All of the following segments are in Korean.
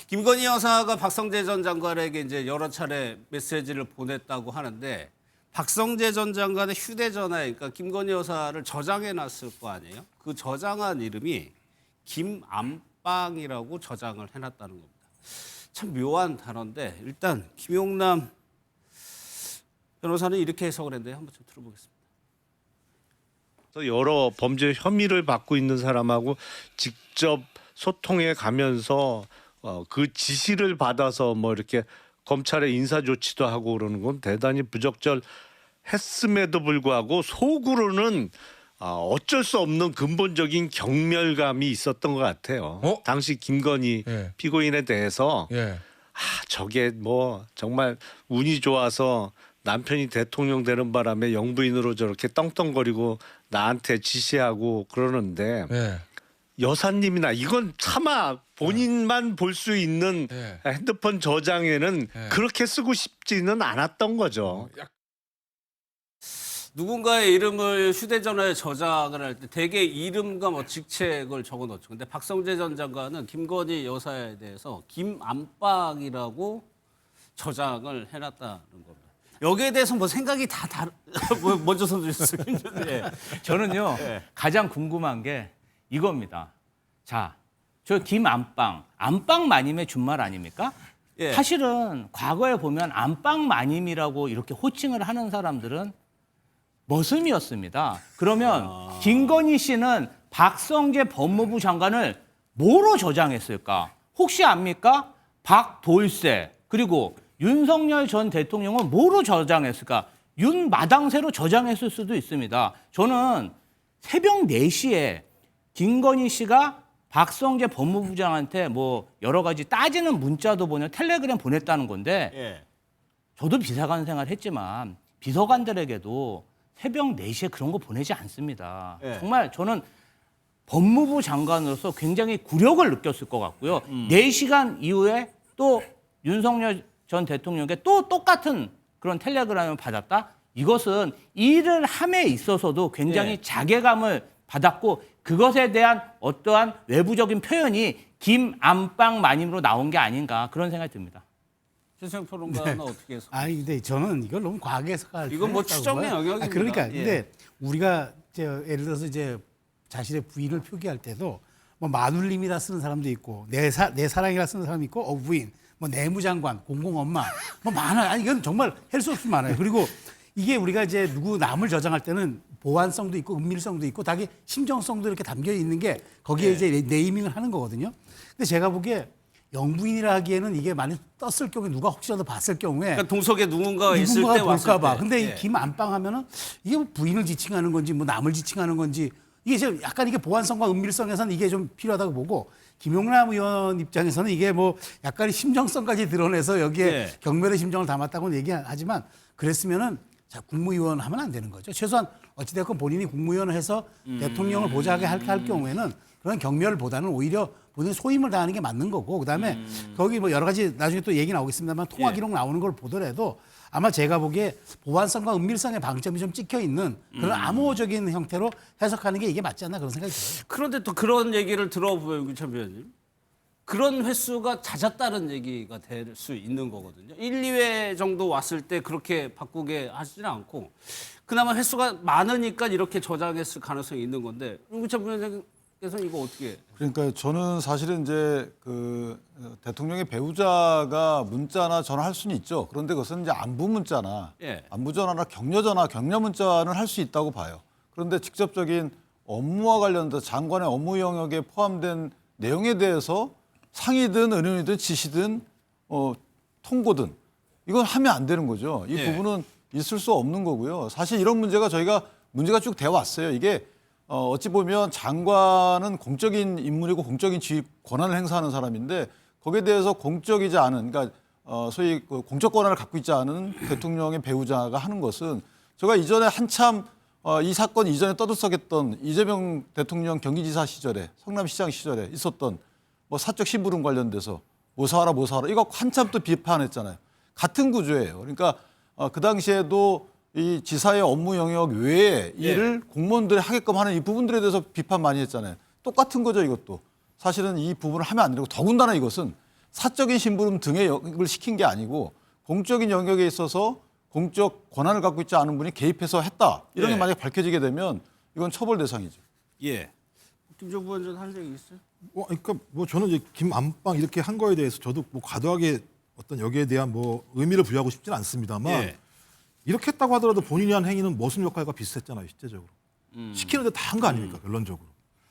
김건희 여사가 박성재 전 장관에게 이제 여러 차례 메시지를 보냈다고 하는데 박성재 전 장관의 휴대전화에 그러니까 김건희 여사를 저장해 놨을 거 아니에요? 그 저장한 이름이 김안방이라고 저장을 해놨다는 겁니다. 참 묘한 단어인데 일단 김용남 변호사는 이렇게 해석을 했는데 한번 좀 들어보겠습니다. 여러 범죄 혐의를 받고 있는 사람하고 직접 소통해 가면서 그 지시를 받아서 뭐 이렇게 검찰의 인사 조치도 하고 그러는 건 대단히 부적절했음에도 불구하고 속으로는 어쩔 수 없는 근본적인 경멸감이 있었던 것 같아요. 당시 김건희 예. 피고인에 대해서 예. 저게 뭐 정말 운이 좋아서 남편이 대통령 되는 바람에 영부인으로 저렇게 떵떵거리고 나한테 지시하고 그러는데 예. 여사님이나 이건 차마 본인만 볼 수 있는 예. 핸드폰 저장에는 예. 그렇게 쓰고 싶지는 않았던 거죠. 누군가의 이름을 휴대전화에 저장을 할 때 대개 이름과 뭐 직책을 적어놓죠. 근데 박성재 전 장관은 김건희 여사에 대해서 김안방이라고 저장을 해놨다는 겁니다. 여기에 대해서 뭐 생각이 다 먼저 손 주셨어요. 예. 저는요 예. 가장 궁금한 게 이겁니다. 자, 저 김안방, 안방 마님의 준말 아닙니까? 예. 사실은 과거에 보면 안방 마님이라고 이렇게 호칭을 하는 사람들은 머슴이었습니다. 그러면 김건희 씨는 박성재 법무부 장관을 뭐로 저장했을까? 혹시 압니까? 박돌세 그리고 윤석열 전 대통령은 뭐로 저장했을까? 윤마당새로 저장했을 수도 있습니다. 저는 새벽 4시에 김건희 씨가 박성재 법무부장한테 뭐 여러 가지 따지는 문자도 보내 텔레그램 보냈다는 건데 예. 저도 비서관 생활했지만 비서관들에게도 새벽 4시에 그런 거 보내지 않습니다. 예. 정말 저는 법무부 장관으로서 굉장히 굴욕을 느꼈을 것 같고요. 4시간 이후에 또 윤석열 전 대통령에게 또 똑같은 그런 텔레그램을 받았다? 이것은 일을 함에 있어서도 굉장히 예. 자괴감을 받았고 그것에 대한 어떠한 외부적인 표현이 김안방 마님으로 나온 게 아닌가 그런 생각이 듭니다. 최수영 평론가는 어떻게 해서? 아니 근데 저는 이걸 너무 과하게 해석할 이건 뭐 필요가 추정의 없다고 봐요. 영역입니다. 그러니까 예. 근데 우리가 이제 예를 들어서 이제 자신의 부인을 표기할 때도 뭐 마눌님이라 쓰는 사람도 있고 내 사랑이라 쓰는 사람이 있고 부인, 뭐 내무장관, 공공엄마 뭐 많아요. 아니 이건 정말 할 수 없이 많아요. 그리고 이게 우리가 이제 누구 남을 저장할 때는 보안성도 있고 은밀성도 있고 자기 심정성도 이렇게 담겨 있는 게 거기에 이제 네이밍을 하는 거거든요. 근데 제가 보기에 영부인이라 하기에는 이게 많이 떴을 경우에 누가 혹시라도 봤을 경우에 그러니까 동석에 누군가가 있을 때 왔을 볼까봐. 때. 근데 예. 이 김안방 하면은 이게 뭐 부인을 지칭하는 건지 뭐 남을 지칭하는 건지 이게 이제 약간 이게 보안성과 은밀성에서는 이게 좀 필요하다고 보고 김용남 의원 입장에서는 이게 뭐 약간의 심정성까지 드러내서 여기에 예. 경멸의 심정을 담았다고는 얘기하지만 그랬으면은 자 국무위원 하면 안 되는 거죠. 최소한 어찌됐건 본인이 국무위원을 해서 대통령을 보좌하게 할 경우에는 그런 경멸보다는 오히려 본인 소임을 다하는 게 맞는 거고 그다음에 거기 뭐 여러 가지 나중에 또 얘기 나오겠습니다만 통화 기록 나오는 걸 보더라도 아마 제가 보기에 보안성과 은밀성의 방점이 좀 찍혀 있는 그런 암호적인 형태로 해석하는 게 이게 맞지 않나 그런 생각이 들어요. 그런데 또 그런 얘기를 들어보면 유참 위원님 그런 횟수가 잦았다는 얘기가 될 수 있는 거거든요. 1, 2회 정도 왔을 때 그렇게 바꾸게 하지는 않고 그나마 횟수가 많으니까 이렇게 저장했을 가능성이 있는 건데 유참 위원장께서는 이거 어떻게? 그러니까 저는 사실은 이제 그 대통령의 배우자가 문자나 전화할 수는 있죠. 그런데 그것은 이제 안부 문자나 예. 안부 전화나 격려 전화, 격려 문자는 할 수 있다고 봐요. 그런데 직접적인 업무와 관련돼서 장관의 업무 영역에 포함된 내용에 대해서 상의든 의논이든 지시든 통보든 이건 하면 안 되는 거죠. 이 예. 부분은 있을 수 없는 거고요. 사실 이런 문제가 저희가 문제가 쭉 돼 왔어요. 이게 어찌 보면 장관은 공적인 인물이고 공적인 지휘 권한을 행사하는 사람인데 거기에 대해서 공적이지 않은 그러니까 소위 그 공적 권한을 갖고 있지 않은 대통령의 배우자가 하는 것은 제가 이전에 한참 이 사건 이전에 떠들썩했던 이재명 대통령 경기지사 시절에 성남시장 시절에 있었던 뭐 사적 심부름 관련돼서 뭐 사와라 이거 한참 또 비판했잖아요. 같은 구조예요. 그러니까 그 당시에도 이 지사의 업무 영역 외에 일을 공무원들이 하게끔 하는 이 부분들에 대해서 비판 많이 했잖아요. 똑같은 거죠, 이것도. 사실은 이 부분을 하면 안 되고 더군다나 이것은 사적인 심부름 등의 영역을 시킨 게 아니고 공적인 영역에 있어서 공적 권한을 갖고 있지 않은 분이 개입해서 했다. 이런 게 예. 만약에 밝혀지게 되면 이건 처벌 대상이죠. 예. 김종부 부원장 할 얘기 있어요? 그러니까 뭐 저는 이제 김안방 이렇게 한 거에 대해서 저도 뭐 과도하게 어떤 여기에 대한 뭐 의미를 부여하고 싶지는 않습니다만 예. 이렇게 했다고 하더라도 본인이 한 행위는 모순 역할과 비슷했잖아요, 실제적으로. 시키는데 다 한 거 아닙니까, 결론적으로.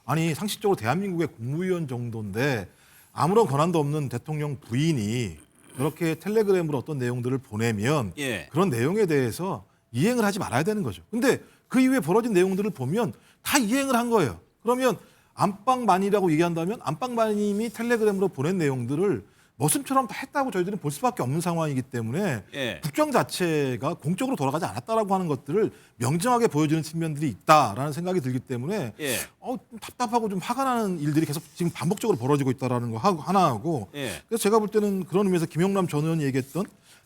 아니 상식적으로 대한민국의 국무위원 정도인데 아무런 권한도 없는 대통령 부인이 그렇게 텔레그램으로 어떤 내용들을 보내면 예. 그런 내용에 대해서 이행을 하지 말아야 되는 거죠. 근데 그 이후에 벌어진 내용들을 보면 다 이행을 한 거예요. 그러면 안방만이라고 얘기한다면 안방만님이 텔레그램으로 보낸 내용들을 머슴처럼 다 했다고 저희들은 볼 수밖에 없는 상황이기 때문에 예. 국정 자체가 공적으로 돌아가지 않았다라고 하는 것들을 명정하게 보여주는 측면들이 있다라는 생각이 들기 때문에 예. 좀 답답하고 좀 화가 나는 일들이 계속 지금 반복적으로 벌어지고 있다라는 거 하나 하고 예. 그래서 제가 볼 때는 그런 의미에서 김용남 전 의원이 얘기했던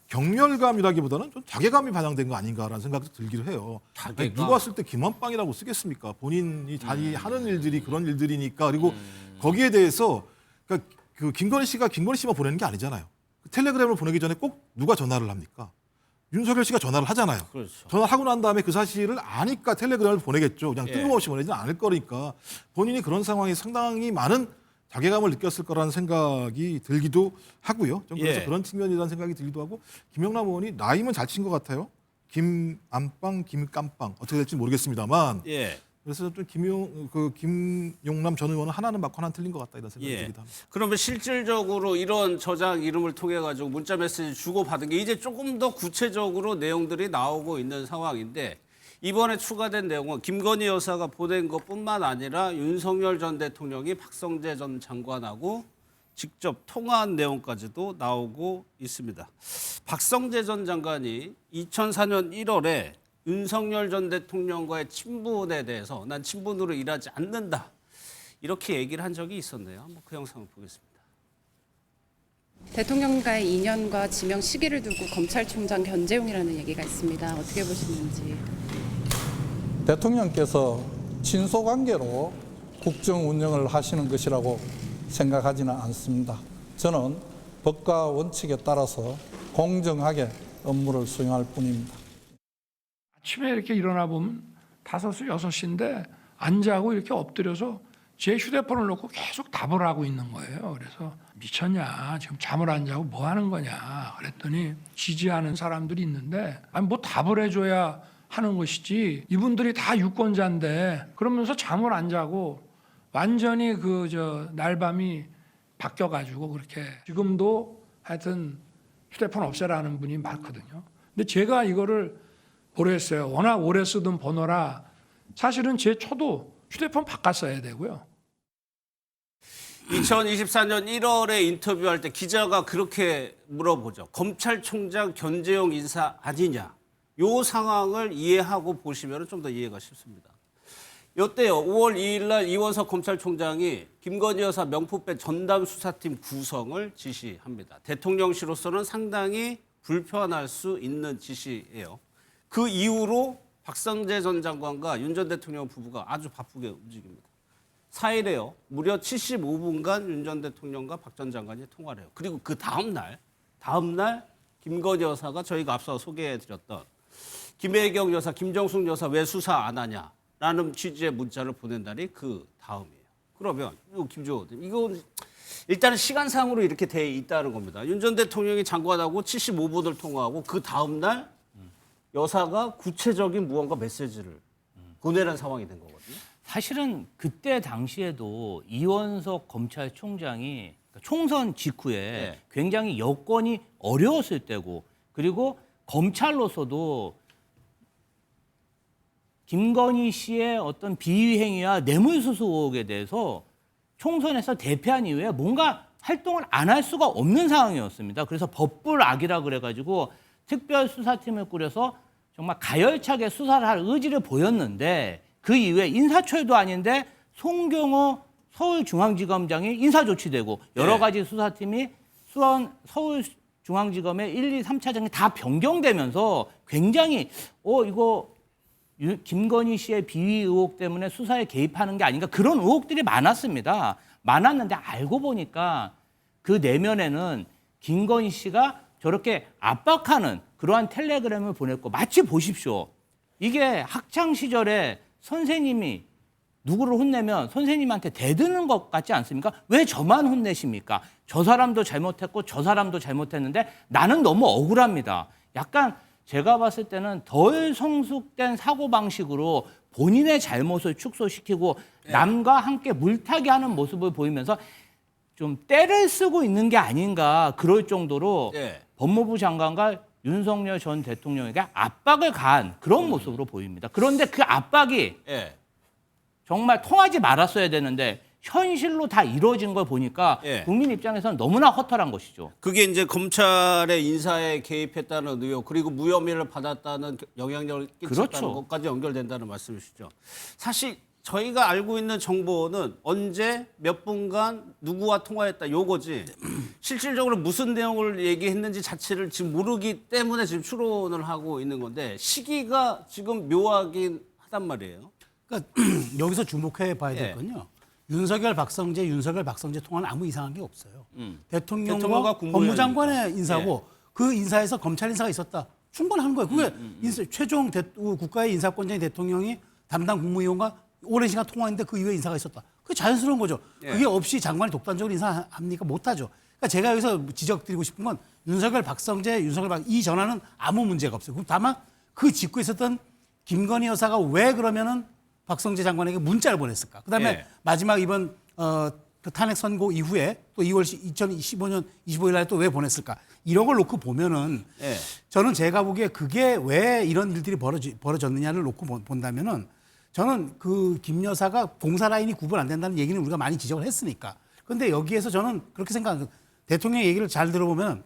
경멸감이라기보다는 좀 자괴감이 반영된 거 아닌가라는 생각도 들기도 해요. 아니, 자괴감? 누가 왔을 때 김한빵이라고 쓰겠습니까? 본인이 자기 하는 일들이 그런 일들이니까 그리고 거기에 대해서 그러니까 그 김건희 씨가 김건희 씨만 보내는 게 아니잖아요. 텔레그램을 보내기 전에 꼭 누가 전화를 합니까? 윤석열 씨가 전화를 하잖아요. 그렇죠. 전화를 하고 난 다음에 그 사실을 아니까 텔레그램을 보내겠죠. 그냥 예. 뜬금없이 보내지는 않을 거니까 본인이 그런 상황에 상당히 많은 자괴감을 느꼈을 거라는 생각이 들기도 하고요. 좀 그래서 예. 그런 측면이라는 생각이 들기도 하고 김영남 의원이 라임은 잘 친 것 같아요. 김안빵, 김깜빵 어떻게 될지 모르겠습니다만 예. 그래서 좀 김용남 전 의원은 하나는 맞고 하나는 틀린 것 같다 이런 생각이 예. 들기도 합니다. 그러면 실질적으로 이런 저장 이름을 통해 가지고 문자 메시지 주고 받은 게 이제 조금 더 구체적으로 내용들이 나오고 있는 상황인데 이번에 추가된 내용은 김건희 여사가 보낸 것뿐만 아니라 윤석열 전 대통령이 박성재 전 장관하고 직접 통화한 내용까지도 나오고 있습니다. 박성재 전 장관이 2004년 1월에 윤석열 전 대통령과의 친분에 대해서 난 친분으로 일하지 않는다. 이렇게 얘기를 한 적이 있었네요. 한번 그 영상을 보겠습니다. 대통령과의 인연과 지명 시기를 두고 검찰총장 견제용이라는 얘기가 있습니다. 어떻게 보시는지. 대통령께서 친소관계로 국정 운영을 하시는 것이라고 생각하지는 않습니다. 저는 법과 원칙에 따라서 공정하게 업무를 수행할 뿐입니다. 아침에 이렇게 일어나 보면 5시, 6시인데 안 자고 이렇게 엎드려서 제 휴대폰을 놓고 계속 답을 하고 있는 거예요. 그래서 미쳤냐? 지금 잠을 안 자고 뭐 하는 거냐? 그랬더니 지지하는 사람들이 있는데 아니 뭐 답을 해줘야 하는 것이지 이분들이 다 유권자인데 그러면서 잠을 안 자고 완전히 날밤이 바뀌어가지고 그렇게 지금도 하여튼 휴대폰 없애라는 분이 많거든요. 근데 제가 이거를 모르겠어요. 워낙 오래 쓰던 번호라 사실은 제 초도 휴대폰 바꿨어야 되고요. 2024년 1월에 인터뷰할 때 기자가 그렇게 물어보죠. 검찰총장 견제용 인사 아니냐. 요 상황을 이해하고 보시면 좀 더 이해가 쉽습니다. 이때요. 5월 2일 날 이원석 검찰총장이 김건희 여사 명품백 전담 수사팀 구성을 지시합니다. 대통령실로서는 상당히 불편할 수 있는 지시예요. 그 이후로 박성재 전 장관과 윤 전 대통령 부부가 아주 바쁘게 움직입니다. 4일에요. 무려 75분간 윤 전 대통령과 박 전 장관이 통화를 해요. 그리고 그 다음 날 김건희 여사가 저희가 앞서 소개해드렸던 김혜경 여사, 김정숙 여사 왜 수사 안 하냐라는 취지의 문자를 보낸 날이 그 다음이에요. 그러면 김주호 이건 일단은 시간상으로 이렇게 돼 있다는 겁니다. 윤 전 대통령이 장관하고 75분을 통화하고 그 다음 날 여사가 구체적인 무언가 메시지를 보내는 상황이 된 거거든요. 사실은 그때 당시에도 이원석 검찰총장이 총선 직후에 네. 굉장히 여건이 어려웠을 때고 그리고 검찰로서도 김건희 씨의 어떤 비위 행위와 뇌물수수 의혹에 대해서 총선에서 대패한 이후에 뭔가 활동을 안 할 수가 없는 상황이었습니다. 그래서 법불악이라 그래가지고 특별수사팀을 꾸려서 정말 가열차게 수사를 할 의지를 보였는데 그 이후에 인사초에도 아닌데 송경호 서울중앙지검장이 인사조치되고 여러 가지 수사팀이 서울중앙지검의 1, 2, 3차장이 다 변경되면서 굉장히 이거 김건희 씨의 비위 의혹 때문에 수사에 개입하는 게 아닌가 그런 의혹들이 많았습니다. 많았는데 알고 보니까 그 내면에는 김건희 씨가 저렇게 압박하는 그러한 텔레그램을 보냈고 마치 보십시오. 이게 학창 시절에 선생님이 누구를 혼내면 선생님한테 대드는 것 같지 않습니까? 왜 저만 혼내십니까? 저 사람도 잘못했고 저 사람도 잘못했는데 나는 너무 억울합니다. 약간 제가 봤을 때는 덜 성숙된 사고방식으로 본인의 잘못을 축소시키고 남과 함께 물타기 하는 모습을 보이면서 좀 때를 쓰고 있는 게 아닌가 그럴 정도로 법무부 장관과 윤석열 전 대통령에게 압박을 가한 그런 모습으로 보입니다. 그런데 그 압박이 정말 통하지 말았어야 되는데 현실로 다 이루어진 걸 보니까 국민 입장에서는 너무나 허탈한 것이죠. 그게 이제 검찰의 인사에 개입했다는 의혹 그리고 무혐의를 받았다는 영향력을 끼쳤다는 그렇죠. 것까지 연결된다는 말씀이시죠. 사실 저희가 알고 있는 정보는 언제 몇 분간 누구와 통화했다 요거지 실질적으로 무슨 내용을 얘기했는지 자체를 지금 모르기 때문에 지금 추론을 하고 있는 건데 시기가 지금 묘하긴 하단 말이에요. 그러니까 여기서 주목해 봐야 될 건요. 윤석열 박성재 통화는 아무 이상한 게 없어요. 대통령과 대통령과 국무위원이니까. 법무장관의 인사고 그 인사에서 검찰 인사가 있었다. 충분한 거예요. 그게 최종 국가의 인사권자인 대통령이 담당 국무위원과 오랜 시간 통화했는데 그 이후에 인사가 있었다. 그게 자연스러운 거죠. 그게 없이 장관이 독단적으로 인사합니까? 못하죠. 그러니까 제가 여기서 지적드리고 싶은 건 윤석열 이 전화는 아무 문제가 없어요. 다만 그 직후에 있었던 김건희 여사가 왜 그러면은 박성재 장관에게 문자를 보냈을까? 그다음에 마지막 이번 그 탄핵 선고 이후에 또 2월 2025년 25일 날 또 왜 보냈을까? 이런 걸 놓고 보면은 저는 제가 보기에 그게 왜 이런 일들이 벌어졌느냐를 놓고 본다면은 저는 그 김 여사가 공사 라인이 구분 안 된다는 얘기는 우리가 많이 지적을 했으니까. 그런데 여기에서 저는 그렇게 생각합니다. 대통령 얘기를 잘 들어보면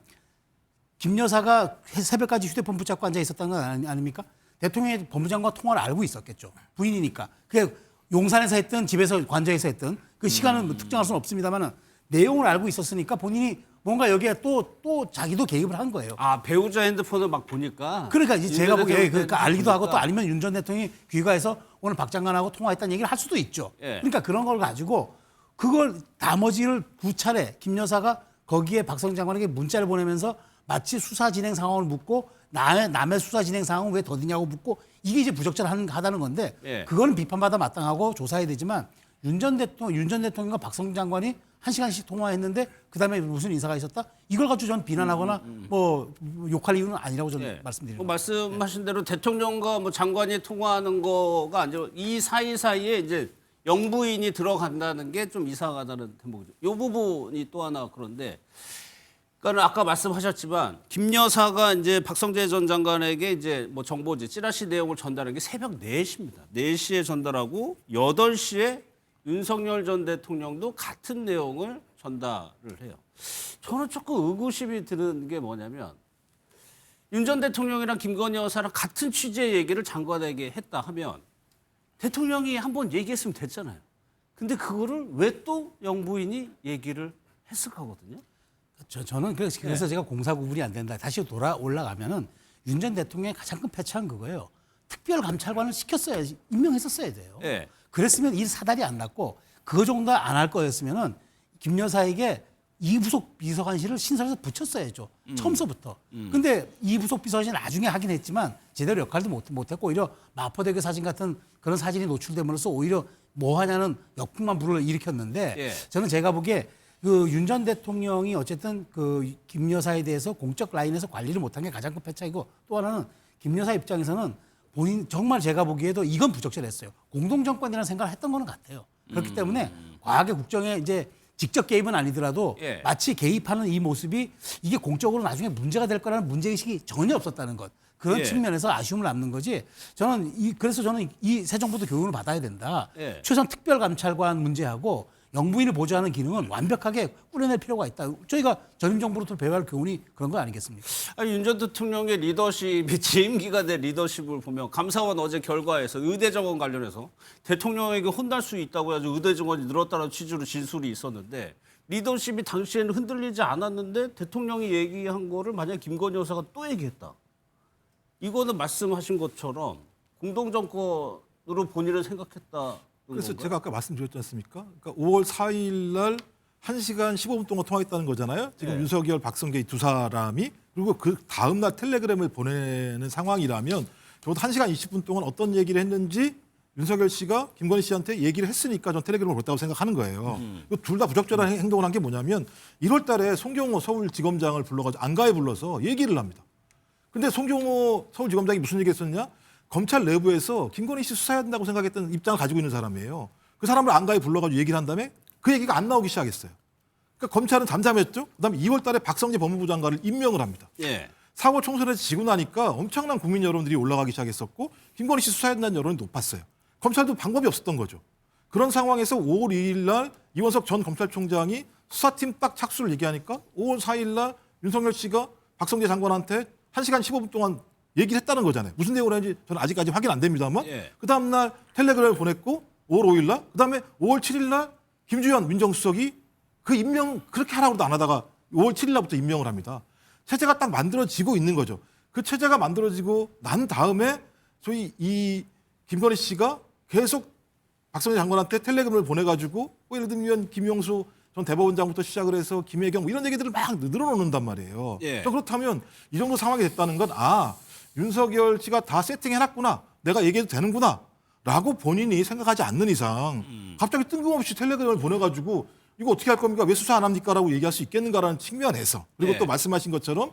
김 여사가 새벽까지 휴대폰 붙잡고 앉아 있었다는 건 아닙니까? 대통령이 법무장관과 통화를 알고 있었겠죠. 부인이니까. 그게 용산에서 했든 집에서 관저에서 했든 그 시간은 뭐 특정할 수는 없습니다만 내용을 알고 있었으니까 본인이 뭔가 여기에 또 자기도 개입을 한 거예요. 아 배우자 핸드폰을 막 보니까. 그러니까 이제 제가 보기에 그러니까 알기도 하고 또 아니면 윤 전 대통령이 귀가해서 오늘 박 장관하고 통화했다는 얘기를 할 수도 있죠. 그러니까 그런 걸 가지고 그걸 나머지를 두 차례 김 여사가 거기에 박성재 장관에게 문자를 보내면서 마치 수사 진행 상황을 묻고 남의 수사 진행 상황은 왜 더디냐고 묻고 이게 이제 부적절하다는 건데 그거는 비판받아 마땅하고 조사해야 되지만 윤 전 대통령과 박성재 장관이 1시간씩 통화했는데 그다음에 무슨 인사가 있었다? 이걸 가지고 저는 비난하거나 뭐 욕할 이유는 아니라고 저는 말씀드립니다. 뭐 말씀하신 대로 대통령과 뭐 장관이 통화하는 거가 아니라 이 사이에 이제 영부인이 들어간다는 게 좀 이상하다는 대목이죠. 이 부분이 또 하나 그런데 그러니까 아까 말씀하셨지만 김 여사가 이제 박성재 전 장관에게 이제 뭐 정보지 찌라시 내용을 전달한 게 새벽 4시입니다. 4시에 전달하고 8시에 윤석열 전 대통령도 같은 내용을 전달을 해요. 저는 조금 의구심이 드는 게 뭐냐면 윤 전 대통령이랑 김건희 여사랑 같은 취지의 얘기를 장관에게 했다 하면 대통령이 한번 얘기했으면 됐잖아요. 근데 그거를 왜 또 영부인이 얘기를 했을까 하거든요. 저는 그래서 제가 공사 구분이 안 된다. 다시 올라가면은 윤 전 대통령의 가장 큰 패착은 그거예요. 특별감찰관을 시켰어야지 임명했었어야 돼요. 그랬으면 이 사달이 안 났고 그 정도 안 할 거였으면은 김 여사에게 이부속 비서관실을 신설해서 붙였어야죠. 처음서부터. 근데 이부속 비서관실 나중에 하긴 했지만 제대로 역할도 못했고 오히려 마포대교 사진 같은 그런 사진이 노출됨으로써 오히려 뭐 하냐는 역풍만 불을 일으켰는데 저는 제가 보기에 그 윤 전 대통령이 어쨌든 그 김 여사에 대해서 공적 라인에서 관리를 못한 게 가장 큰 패착이고 또 하나는 김 여사 입장에서는 본인 정말 제가 보기에도 이건 부적절했어요. 공동정권이라는 생각을 했던 거는 같아요. 그렇기 때문에 과학의 국정에 이제 직접 개입은 아니더라도 마치 개입하는 이 모습이 이게 공적으로 나중에 문제가 될 거라는 문제의식이 전혀 없었다는 것. 그런 측면에서 아쉬움을 남는 거지. 그래서 저는 이 새 정부도 교훈을 받아야 된다. 최소한 특별감찰관 문제하고 영부인을 보좌하는 기능은 완벽하게 꾸려낼 필요가 있다. 저희가 전임 정부로부터 배워야 할 교훈이 그런 거 아니겠습니까? 윤 전 대통령의 리더십이 재임 기간의 리더십을 보면 감사원 어제 결과에서 의대 정원 관련해서 대통령에게 혼날 수 있다고 해서 의대 정원이 늘었다는 취지로 진술이 있었는데 리더십이 당시에는 흔들리지 않았는데 대통령이 얘기한 거를 만약에 김건희 여사가 또 얘기했다. 이거는 말씀하신 것처럼 공동정권으로 본인을 생각했다. 그래서 제가 아까 말씀드렸지 않습니까? 그러니까 5월 4일 날 1시간 15분 동안 통화했다는 거잖아요. 지금 윤석열, 박성재 이 두 사람이 그리고 그 다음 날 텔레그램을 보내는 상황이라면 적어도 1시간 20분 동안 어떤 얘기를 했는지 윤석열 씨가 김건희 씨한테 얘기를 했으니까 전 텔레그램을 보냈다고 생각하는 거예요. 둘 다 부적절한 행동을 한 게 뭐냐면 1월 달에 송경호 서울지검장을 불러가지고 안가에 불러서 얘기를 합니다. 근데 송경호 서울지검장이 무슨 얘기 했었냐? 검찰 내부에서 김건희 씨 수사해야 된다고 생각했던 입장을 가지고 있는 사람이에요. 그 사람을 안가에 불러가지고 얘기를 한 다음에 그 얘기가 안 나오기 시작했어요. 그러니까 검찰은 잠잠했죠. 그다음에 2월 달에 박성재 법무부 장관을 임명을 합니다. 예. 4월 총선에서 지고 나니까 엄청난 국민 여론들이 올라가기 시작했었고 김건희 씨 수사해야 된다는 여론이 높았어요. 검찰도 방법이 없었던 거죠. 그런 상황에서 5월 2일 날 이원석 전 검찰총장이 수사팀 딱 착수를 얘기하니까 5월 4일 날 윤석열 씨가 박성재 장관한테 1시간 15분 동안 얘기를 했다는 거잖아요. 무슨 내용을 했는지 저는 아직까지 확인 안 됩니다만 예. 그 다음 날 텔레그램을 보냈고 5월 5일 날 그다음에 5월 7일 날 김주현 민정수석이 그 임명 그렇게 하라고도 안 하다가 5월 7일 날부터 임명을 합니다. 체제가 딱 만들어지고 있는 거죠. 그 체제가 만들어지고 난 다음에 소위 이 김건희 씨가 계속 박성재 장관한테 텔레그램을 보내가지고 뭐 예를 들면 김용수 전 대법원장부터 시작을 해서 김혜경 뭐 이런 얘기들을 막 늘어놓는단 말이에요. 예. 그렇다면 이 정도 상황이 됐다는 건 윤석열 씨가 다 세팅해놨구나. 내가 얘기해도 되는구나. 라고 본인이 생각하지 않는 이상 갑자기 뜬금없이 텔레그램을 보내가지고 이거 어떻게 할 겁니까? 왜 수사 안 합니까? 라고 얘기할 수 있겠는가라는 측면에서 그리고 예. 또 말씀하신 것처럼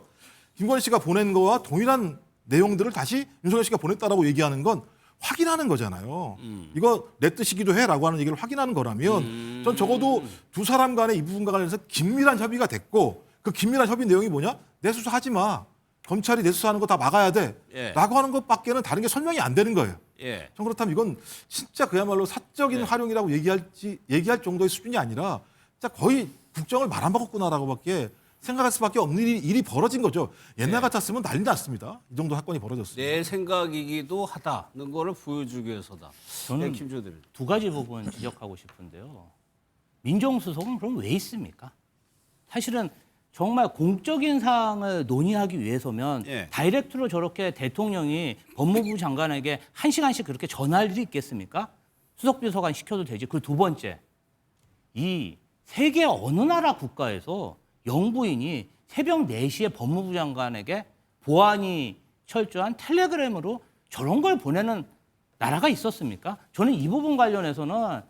김건희 씨가 보낸 거와 동일한 내용들을 다시 윤석열 씨가 보냈다라고 얘기하는 건 확인하는 거잖아요. 이거 내 뜻이기도 해라고 하는 얘기를 확인하는 거라면 전 적어도 두 사람 간의 이 부분과 관련해서 긴밀한 협의가 됐고 그 긴밀한 협의 내용이 뭐냐? 내 수사하지 마. 검찰이 내 수사하는 거 다 막아야 돼. 예. 라고 하는 것밖에는 다른 게 설명이 안 되는 거예요. 예. 전 그렇다면 이건 진짜 그야말로 사적인 활용이라고 얘기할 정도의 수준이 아니라 진짜 거의 국정을 말아먹었구나라고밖에 생각할 수밖에 없는 일이 벌어진 거죠. 옛날 같았으면 난리 났습니다. 이 정도 사건이 벌어졌습니다. 내 생각이기도 하다는 거를 보여주기 위해서다. 저는 김주호 대변인. 두 가지 부분 지적하고 싶은데요. 민정수석은 그럼 왜 있습니까? 사실은 정말 공적인 사항을 논의하기 위해서면 예. 다이렉트로 저렇게 대통령이 법무부 장관에게 1시간씩 그렇게 전할 일이 있겠습니까? 수석비서관 시켜도 되지. 그리고 두 번째, 이 세계 어느 나라 국가에서 영부인이 새벽 4시에 법무부 장관에게 보안이 철저한 텔레그램으로 저런 걸 보내는 나라가 있었습니까? 저는 이 부분 관련해서는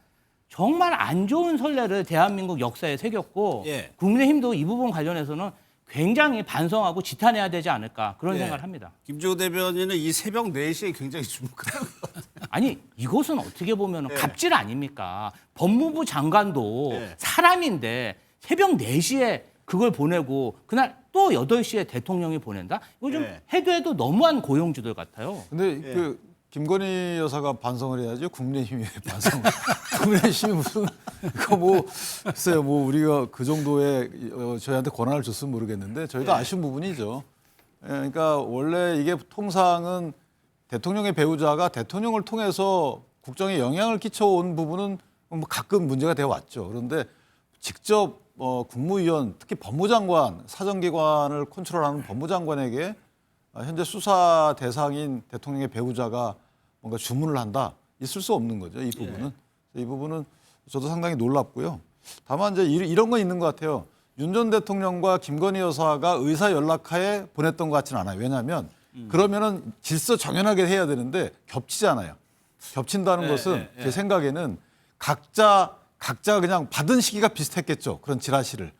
정말 안 좋은 선례를 대한민국 역사에 새겼고 예. 국민의힘도 이 부분 관련해서는 굉장히 반성하고 지탄해야 되지 않을까 그런 예. 생각을 합니다. 김주호 대변인은 이 새벽 4시에 굉장히 주목하는 것 같아요. 아니 이것은 어떻게 보면 갑질 아닙니까? 법무부 장관도 예. 사람인데 새벽 4시에 그걸 보내고 그날 또 8시에 대통령이 보낸다? 이거 좀 예. 해도 너무한 고용주들 같아요. 근데 그 김건희 여사가 반성을 해야지 국민의힘이 왜 반성을? 국민의힘이 무슨 이거 뭐 글쎄요 뭐 우리가 그 정도의 저희한테 권한을 줬으면 모르겠는데 저희도 아쉬운 부분이죠. 예, 그러니까 원래 이게 통상은 대통령의 배우자가 대통령을 통해서 국정에 영향을 끼쳐온 부분은 뭐 가끔 문제가 되어 왔죠. 그런데 직접 국무위원 특히 법무장관 사정기관을 컨트롤하는 법무장관에게 현재 수사 대상인 대통령의 배우자가 뭔가 주문을 한다. 있을 수 없는 거죠. 이 부분은. 이 부분은 저도 상당히 놀랍고요. 다만 이제 이런 건 있는 것 같아요. 윤 전 대통령과 김건희 여사가 의사 연락하에 보냈던 것 같지는 않아요. 왜냐하면 그러면은 질서 정연하게 해야 되는데 겹치잖아요. 겹친다는 것은 제 생각에는 각자 그냥 받은 시기가 비슷했겠죠. 그런 지라시를.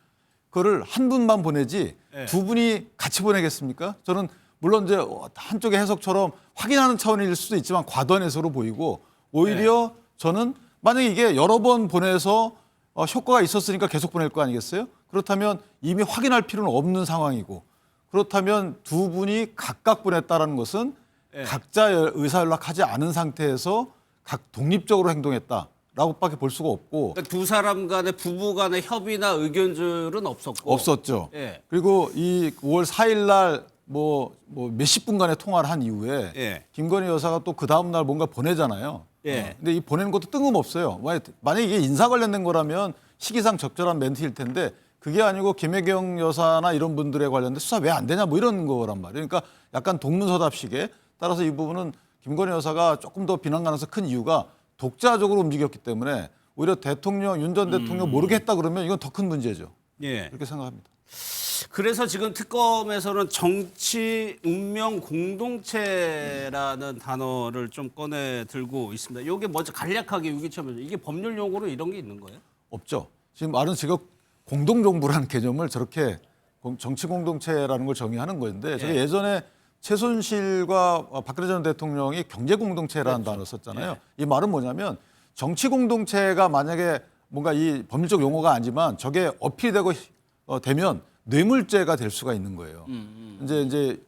그거를 한 분만 보내지 두 분이 같이 보내겠습니까? 저는 물론 이제 한쪽의 해석처럼 확인하는 차원일 수도 있지만 과도한 해석으로 보이고 오히려 저는 만약에 이게 여러 번 보내서 효과가 있었으니까 계속 보낼 거 아니겠어요? 그렇다면 이미 확인할 필요는 없는 상황이고 그렇다면 두 분이 각각 보냈다라는 것은 각자 의사연락하지 않은 상태에서 각 독립적으로 행동했다라고밖에 볼 수가 없고 그러니까 두 사람 간의 부부 간의 협의나 의견줄은 없었고 없었죠. 예. 그리고 이 5월 4일 날 뭐 몇십 분간의 통화를 한 이후에 김건희 여사가 또 그 다음 날 뭔가 보내잖아요. 근데 이 보내는 것도 뜬금없어요. 만약에 이게 인사 관련된 거라면 시기상 적절한 멘트일 텐데 그게 아니고 김혜경 여사나 이런 분들에 관련된 수사 왜 안 되냐 뭐 이런 거란 말이에요. 그러니까 약간 동문서답식에 따라서 이 부분은 김건희 여사가 조금 더 비난 가능성이 큰 이유가 독자적으로 움직였기 때문에 오히려 대통령 윤 전 대통령 모르게 했다 그러면 이건 더 큰 문제죠. 예. 그렇게 생각합니다. 그래서 지금 특검에서는 정치 운명 공동체라는 단어를 좀 꺼내 들고 있습니다. 이게 먼저 간략하게 유기처럼 이게 법률 용어로 이런 게 있는 거예요? 없죠. 지금 말은 지금 공동정부라는 개념을 저렇게 정치 공동체라는 걸 정의하는 건데 저게 예전에 최순실과 박근혜 전 대통령이 경제 공동체라는 단어를 썼잖아요. 이 말은 뭐냐면 정치 공동체가 만약에 뭔가 이 법률적 용어가 아니지만 저게 어필되고 되면 뇌물죄가 될 수가 있는 거예요. 이제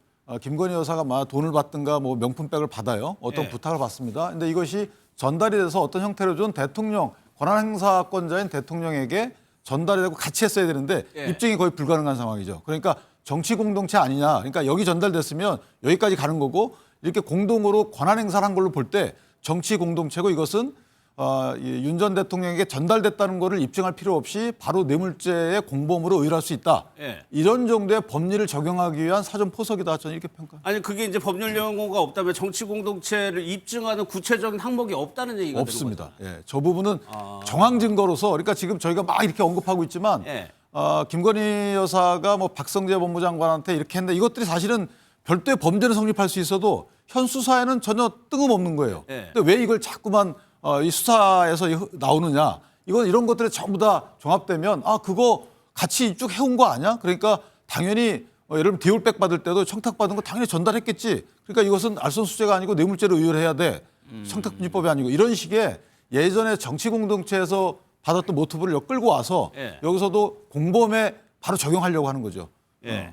김건희 여사가 막 돈을 받든가 뭐 명품백을 받아요. 어떤 부탁을 받습니다. 근데 이것이 전달이 돼서 어떤 형태로든 대통령 권한행사권자인 대통령에게 전달이 되고 같이 했어야 되는데 입증이 거의 불가능한 상황이죠. 그러니까 정치 공동체 아니냐. 그러니까 여기 전달됐으면 여기까지 가는 거고 이렇게 공동으로 권한 행사를 한 걸로 볼 때 정치 공동체고 이것은 윤 전 대통령에게 전달됐다는 거를 입증할 필요 없이 바로 뇌물죄의 공범으로 의뢰할 수 있다. 이런 정도의 법리를 적용하기 위한 사전 포석이다. 저는 이렇게 평가합니다. 아니 그게 이제 법률 용어가 없다면 정치 공동체를 입증하는 구체적인 항목이 없다는 얘기가 없습니다. 예, 저 부분은 정황 증거로서 그러니까 지금 저희가 막 이렇게 언급하고 있지만 김건희 여사가 뭐 박성재 법무장관한테 이렇게 했는데 이것들이 사실은 별도의 범죄는 성립할 수 있어도 현 수사에는 전혀 뜬금없는 거예요. 근데 왜 이걸 자꾸만 이 수사에서 나오느냐? 이런 것들이 전부 다 종합되면 그거 같이 쭉 해온 거 아니야? 그러니까 당연히 여러분 디올백 받을 때도 청탁받은 거 당연히 전달했겠지. 그러니까 이것은 알선수재가 아니고 뇌물죄로 의율해야 돼. 청탁분리법이 아니고 이런 식의 예전에 정치 공동체에서 받았던 모티브를 끌고 와서 여기서도 공범에 바로 적용하려고 하는 거죠.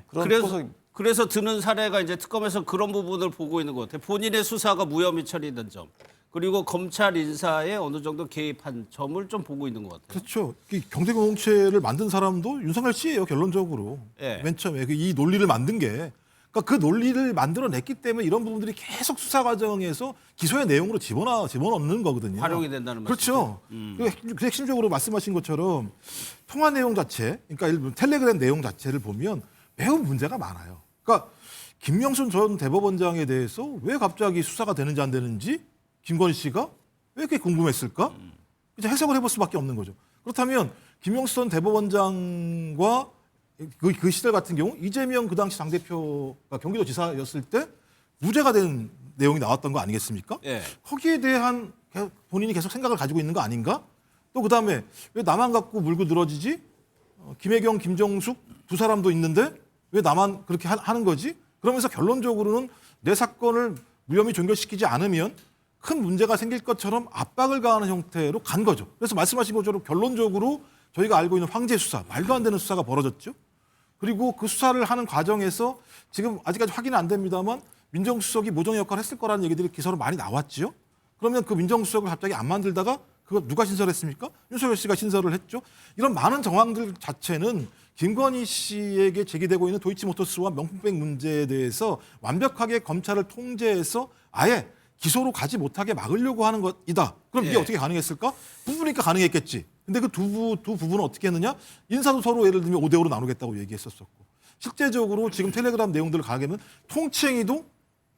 그런 포석입니다. 그래서 드는 사례가 이제 특검에서 그런 부분을 보고 있는 것 같아요. 본인의 수사가 무혐의 처리된 점. 그리고 검찰 인사에 어느 정도 개입한 점을 좀 보고 있는 것 같아요. 그렇죠. 이 경제공동체를 만든 사람도 윤석열 씨예요, 결론적으로. 맨 처음에 이 논리를 만든 게. 그러니까 그 논리를 만들어냈기 때문에 이런 부분들이 계속 수사 과정에서 기소의 내용으로 집어넣는 거거든요. 활용이 된다는 말이죠. 그렇죠. 그 핵심적으로 말씀하신 것처럼 통화 내용 자체, 그러니까 일부 텔레그램 내용 자체를 보면 매우 문제가 많아요. 그러니까 김명순 전 대법원장에 대해서 왜 갑자기 수사가 되는지 안 되는지 김건희 씨가 왜 이렇게 궁금했을까? 이제 해석을 해볼 수밖에 없는 거죠. 그렇다면 김영수 전 대법원장과 그 시절 같은 경우 이재명 그 당시 당대표가 경기도지사였을 때 무죄가 된 내용이 나왔던 거 아니겠습니까? 거기에 대한 본인이 계속 생각을 가지고 있는 거 아닌가? 또 그다음에 왜 나만 갖고 물고 늘어지지? 김혜경, 김정숙 두 사람도 있는데 왜 나만 그렇게 하는 거지? 그러면서 결론적으로는 내 사건을 무혐의 종결시키지 않으면 큰 문제가 생길 것처럼 압박을 가하는 형태로 간 거죠. 그래서 말씀하신 것처럼 결론적으로 저희가 알고 있는 황제 수사, 말도 안 되는 수사가 벌어졌죠. 그리고 그 수사를 하는 과정에서 지금 아직까지 확인은 안 됩니다만 민정수석이 모종의 역할을 했을 거라는 얘기들이 기사로 많이 나왔죠. 그러면 그 민정수석을 갑자기 안 만들다가 그거 누가 신설했습니까? 윤석열 씨가 신설을 했죠. 이런 많은 정황들 자체는 김건희 씨에게 제기되고 있는 도이치모터스와 명품백 문제에 대해서 완벽하게 검찰을 통제해서 아예 기소로 가지 못하게 막으려고 하는 것이다. 그럼 이게 어떻게 가능했을까? 부부니까 가능했겠지. 근데 그 두 부부는 어떻게 했느냐? 인사도 서로 예를 들면 5대5로 나누겠다고 얘기했었었고. 실제적으로 지금 텔레그램 내용들을 가게면 통치행위도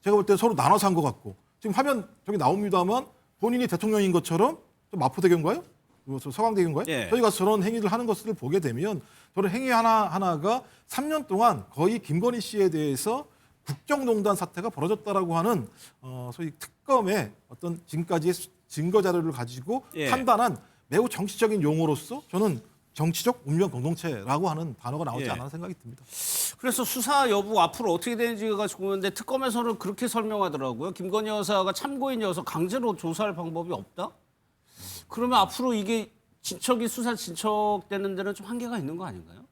제가 볼 때 서로 나눠서 한 것 같고. 지금 화면 저기 나옵니다만 본인이 대통령인 것처럼 좀 마포대교인가요? 서강대교인가요? 저희가 저런 행위를 하는 것을 보게 되면 저런 행위 하나가 3년 동안 거의 김건희 씨에 대해서 국정농단 사태가 벌어졌다라고 하는 소위 특검의 어떤 지금까지의 증거 자료를 가지고 판단한 매우 정치적인 용어로서 저는 정치적 운명 공동체라고 하는 단어가 나오지 않았나 생각이 듭니다. 그래서 수사 여부 앞으로 어떻게 되는지가 궁금한데 특검에서는 그렇게 설명하더라고요. 김건희 여사가 참고인이어서 강제로 조사할 방법이 없다? 그러면 앞으로 이게 수사 진척되는 데는 좀 한계가 있는 거 아닌가요?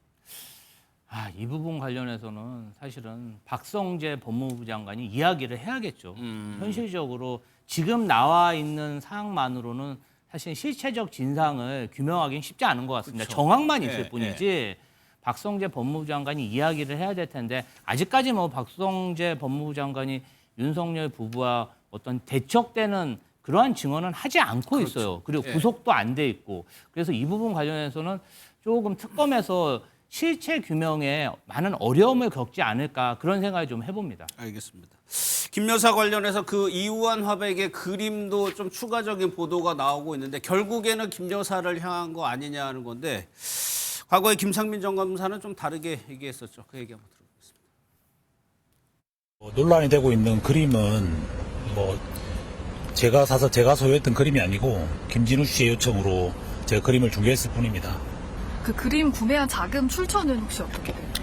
이 부분 관련해서는 사실은 박성재 법무부 장관이 이야기를 해야겠죠. 현실적으로 지금 나와 있는 사항만으로는 사실 실체적 진상을 규명하기는 쉽지 않은 것 같습니다. 정황만 있을 뿐이지 박성재 법무부 장관이 이야기를 해야 될 텐데 아직까지 뭐 박성재 법무부 장관이 윤석열 부부와 어떤 대척되는 그러한 증언은 하지 않고 있어요. 그리고 구속도 안 돼 있고. 그래서 이 부분 관련해서는 조금 특검에서 실체 규명에 많은 어려움을 겪지 않을까 그런 생각을 좀 해봅니다. 알겠습니다. 김 여사 관련해서 그 이우환 화백의 그림도 좀 추가적인 보도가 나오고 있는데 결국에는 김 여사를 향한 거 아니냐 하는 건데 과거에 김상민 전 검사는 좀 다르게 얘기했었죠. 그 얘기 한번 들어보겠습니다. 논란이 되고 있는 그림은 뭐 제가 사서 제가 소유했던 그림이 아니고 김진우 씨의 요청으로 제가 그림을 중개했을 뿐입니다. 그 그림 구매한 자금 출처는 혹시 어떻게 돼요?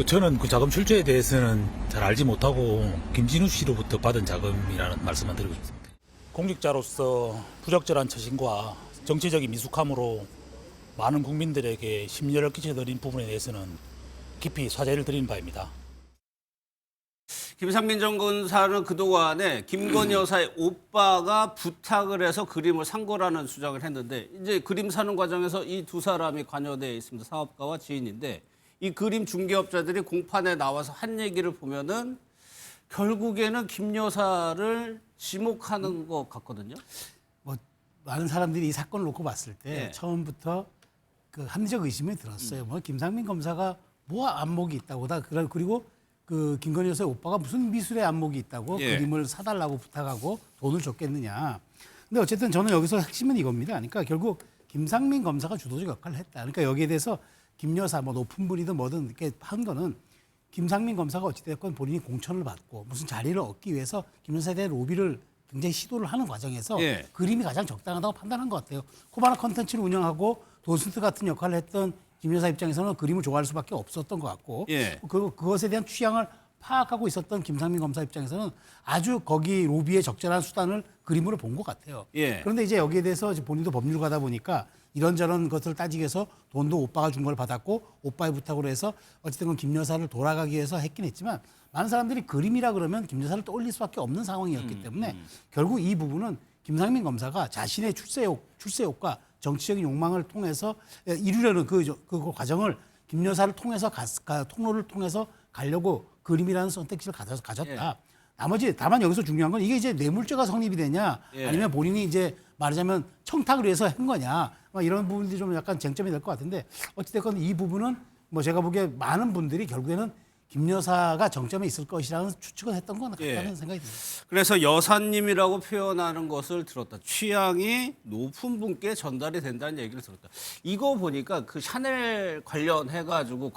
저는 그 자금 출처에 대해서는 잘 알지 못하고 김진우 씨로부터 받은 자금이라는 말씀만 드리고 있습니다. 공직자로서 부적절한 처신과 정치적인 미숙함으로 많은 국민들에게 심려를 끼쳐드린 부분에 대해서는 깊이 사죄를 드리는 바입니다. 김상민 전 검사는 그동안에 김건희 여사의 오빠가 부탁을 해서 그림을 산 거라는 주장을 했는데 이제 그림 사는 과정에서 이 두 사람이 관여되어 있습니다. 사업가와 지인인데 이 그림 중개업자들이 공판에 나와서 한 얘기를 보면은 결국에는 김 여사를 지목하는 것 같거든요. 뭐 많은 사람들이 이 사건을 놓고 봤을 때 네. 처음부터 그 합리적 의심이 들었어요. 뭐 김상민 검사가 뭐 안목이 있다고 다 그리고 그 김건희 여사의 오빠가 무슨 미술의 안목이 있다고 예. 그림을 사달라고 부탁하고 돈을 줬겠느냐. 근데 어쨌든 저는 여기서 핵심은 이겁니다. 그러니까 결국 김상민 검사가 주도적 역할을 했다. 그러니까 여기에 대해서 김 여사 뭐 높은 분이든 뭐든 이렇게 한 거는 김상민 검사가 어찌됐건 본인이 공천을 받고 무슨 자리를 얻기 위해서 김 여사에 대한 로비를 굉장히 시도를 하는 과정에서 예. 그림이 가장 적당하다고 판단한 것 같아요. 코바나 컨텐츠를 운영하고 도슨트 같은 역할을 했던 김 여사 입장에서는 그림을 좋아할 수밖에 없었던 것 같고 예. 그것에 대한 취향을 파악하고 있었던 김상민 검사 입장에서는 아주 거기 로비의 적절한 수단을 그림으로 본 것 같아요. 예. 그런데 이제 여기에 대해서 이제 본인도 법률가다 보니까 이런저런 것을 따지기 위해서 돈도 오빠가 준 걸 받았고 오빠의 부탁으로 해서 어쨌든 김 여사를 돌아가기 위해서 했긴 했지만 많은 사람들이 그림이라 그러면 김 여사를 떠올릴 수밖에 없는 상황이었기 때문에 결국 이 부분은 김상민 검사가 자신의 출세욕과 정치적인 욕망을 통해서 이루려는 그 과정을 김 여사를 통해서 통로를 통해서 가려고 그림이라는 선택지를 가졌다. 예. 나머지 다만 여기서 중요한 건 이게 이제 뇌물죄가 성립이 되냐 예. 아니면 본인이 이제 말하자면 청탁을 위해서 한 거냐 막 이런 부분들이 좀 약간 쟁점이 될 것 같은데 어찌됐건 이 부분은 뭐 제가 보기에 많은 분들이 결국에는 김 여사가 정점에 있을 것이라는 추측을 했던 건 같다는 예. 생각이 듭니다. 그래서 여사님이라고 표현하는 것을 들었다. 취향이 높은 분께 전달이 된다는 얘기를 들었다. 이거 보니까 그 샤넬 관련해가지고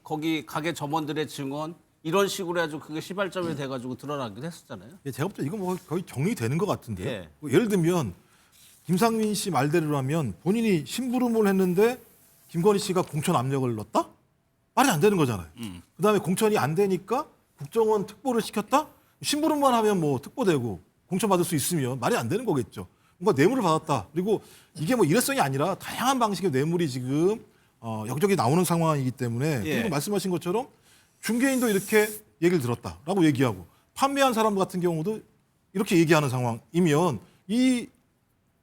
거기 가게 점원들의 증언 이런 식으로 해가지고 그게 시발점이 돼가지고 드러나기도 했었잖아요. 예, 제가 볼 때 이거 뭐 거의 정리되는 것 같은데요. 예. 뭐 예를 들면 김상민 씨 말대로라면 본인이 심부름을 했는데 김건희 씨가 공천 압력을 넣었다? 말이 안 되는 거잖아요. 그다음에 공천이 안 되니까 국정원 특보를 시켰다? 심부름만 하면 뭐 특보되고 공천 받을 수 있으면 말이 안 되는 거겠죠. 뭔가 뇌물을 받았다. 그리고 이게 뭐 일회성이 아니라 다양한 방식의 뇌물이 지금 여기저기 나오는 상황이기 때문에 예. 그리고 말씀하신 것처럼 중개인도 이렇게 얘기를 들었다라고 얘기하고 판매한 사람 같은 경우도 이렇게 얘기하는 상황이면 이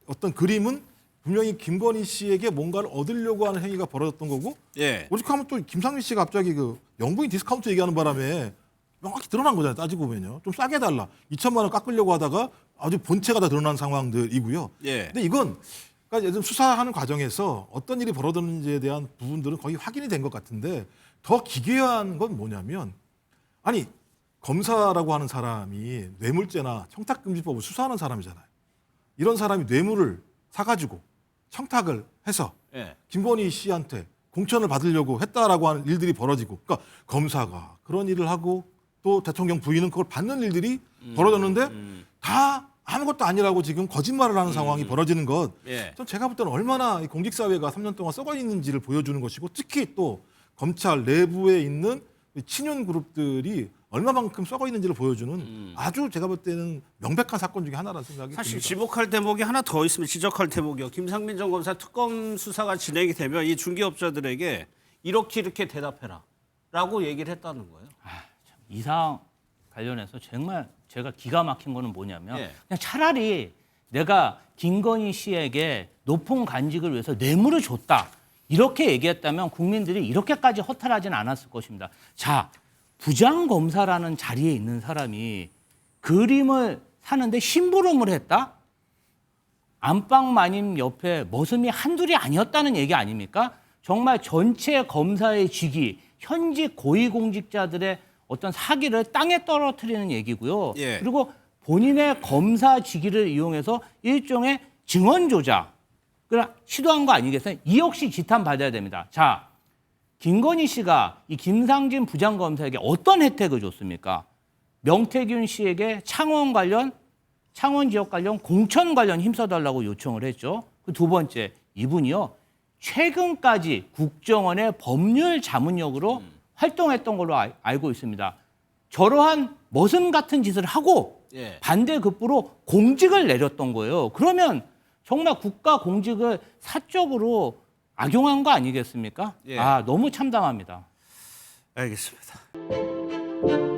어떤 그림은 분명히 김건희 씨에게 뭔가를 얻으려고 하는 행위가 벌어졌던 거고 예. 오죽하면 또 김상민 씨가 갑자기 그 영부인 디스카운트 얘기하는 바람에 명확히 드러난 거잖아요. 따지고 보면요. 좀 싸게 달라. 2천만 원 깎으려고 하다가 아주 본체가 다 드러난 상황들이고요. 예. 근데 이건 그러니까 예를 들면 수사하는 과정에서 어떤 일이 벌어졌는지에 대한 부분들은 거의 확인이 된 것 같은데 더 기괴한 건 뭐냐면 아니 검사라고 하는 사람이 뇌물죄나 청탁금지법을 수사하는 사람이잖아요. 이런 사람이 뇌물을 사가지고 청탁을 해서 예. 김건희 씨한테 공천을 받으려고 했다라고 하는 일들이 벌어지고 그러니까 검사가 그런 일을 하고 또 대통령 부인은 그걸 받는 일들이 벌어졌는데 다 아무것도 아니라고 지금 거짓말을 하는 상황이 벌어지는 것. 예. 전 제가 볼 때는 얼마나 이 공직사회가 3년 동안 썩어 있는지를 보여주는 것이고 특히 또 검찰 내부에 있는 친윤 그룹들이 얼마만큼 썩어 있는지를 보여주는 아주 제가 볼 때는 명백한 사건 중에 하나라는 생각이 사실 듭니다. 지목할 대목이 하나 더 있으면 지적할 대목이요. 김상민 전 검사 특검 수사가 진행이 되면 이 중개업자들에게 이렇게 대답해라라고 얘기를 했다는 거예요. 이 사항 관련해서 정말 제가 기가 막힌 거는 뭐냐면 예. 그냥 차라리 내가 김건희 씨에게 높은 간직을 위해서 뇌물을 줬다. 이렇게 얘기했다면 국민들이 이렇게까지 허탈하지는 않았을 것입니다. 자, 부장검사라는 자리에 있는 사람이 그림을 사는데 심부름을 했다? 안방마님 옆에 머슴이 한둘이 아니었다는 얘기 아닙니까? 정말 전체 검사의 직위, 현직 고위공직자들의 어떤 사기를 땅에 떨어뜨리는 얘기고요. 예. 그리고 본인의 검사 직위를 이용해서 일종의 증언 조작 을 시도한 거 아니겠어요? 이 역시 지탄 받아야 됩니다. 자, 김건희 씨가 이 김상진 부장검사에게 어떤 혜택을 줬습니까? 명태균 씨에게 창원 지역 관련 공천 관련 힘써달라고 요청을 했죠. 그 두 번째, 이분이요. 최근까지 국정원의 법률 자문역으로 활동했던 걸로 알고 있습니다. 저러한 머슴 같은 짓을 하고 예. 반대급부로 공직을 내렸던 거예요. 그러면 정말 국가 공직을 사적으로 악용한 거 아니겠습니까? 예. 아, 너무 참담합니다. 알겠습니다.